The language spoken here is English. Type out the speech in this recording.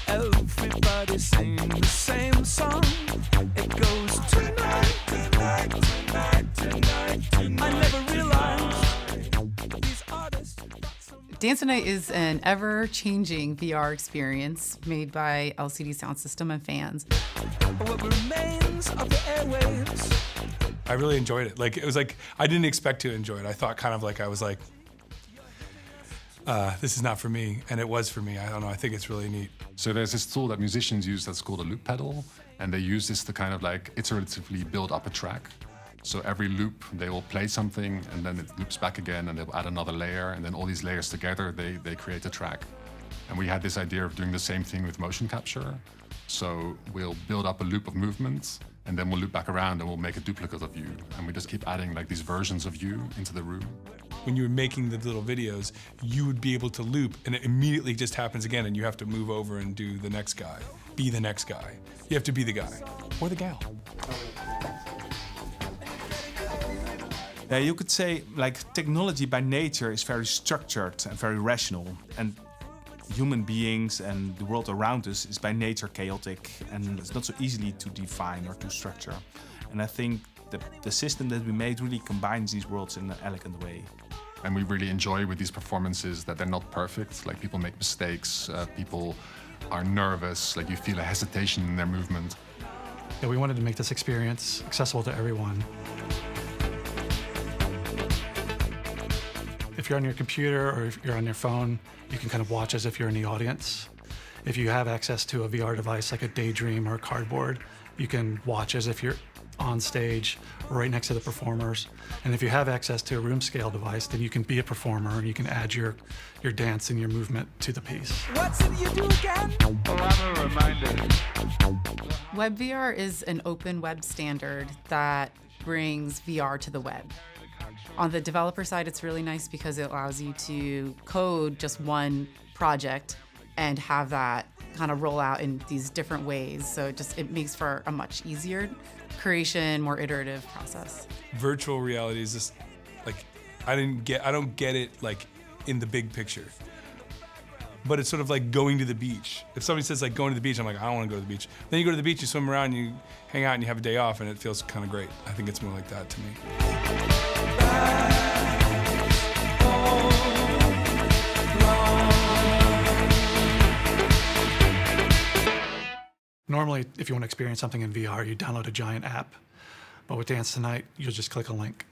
Everybody sing the same song. It goes tonight, tonight, tonight, tonight, tonight. I never realized these artists got some... Dance Tonite is an ever-changing VR experience made by LCD Sound System and fans. What remains of the airwaves? I really enjoyed it. Like, it was like, I didn't expect to enjoy it. I thought kind of like, I was like, this is not for me, and it was for me. I don't know, I think it's really neat. So there's this tool that musicians use that's called a loop pedal, and they use this to kind of like iteratively build up a track. So every loop, they will play something, and then it loops back again, and they'll add another layer, and then all these layers together, they create a track. And we had this idea of doing the same thing with motion capture. So we'll build up a loop of movements, and then we'll loop back around and we'll make a duplicate of you. And we just keep adding like these versions of you into the room. When you were making the little videos, you would be able to loop, and it immediately just happens again, and you have to move over and do the next guy. Be the next guy. You have to be the guy, or the gal. Yeah, you could say, like, technology by nature is very structured and very rational. And human beings and the world around us is by nature chaotic, and it's not so easily to define or to structure. And I think the system that we made really combines these worlds in an elegant way. And we really enjoy with these performances that they're not perfect. Like, people make mistakes, people are nervous, like you feel a hesitation in their movement. Yeah, we wanted to make this experience accessible to everyone. If you're on your computer or if you're on your phone, you can kind of watch as if you're in the audience. If you have access to a VR device like a Daydream or a Cardboard, you can watch as if you're on stage right next to the performers. And if you have access to a room scale device, then you can be a performer and you can add your dance and your movement to the piece. What's it you do again? Oh, I'm a reminder. WebVR is an open web standard that brings VR to the web. On the developer side, it's really nice because it allows you to code just one project and have that kind of roll out in these different ways. So it makes for a much easier creation, more iterative process. Virtual reality is just like, I don't get it like in the big picture. But it's sort of like going to the beach. If somebody says like going to the beach, I'm like, I don't want to go to the beach. Then you go to the beach, you swim around, you hang out, and you have a day off, and it feels kind of great. I think it's more like that to me. Normally, if you want to experience something in VR, you download a giant app. But with Dance Tonite, you'll just click a link.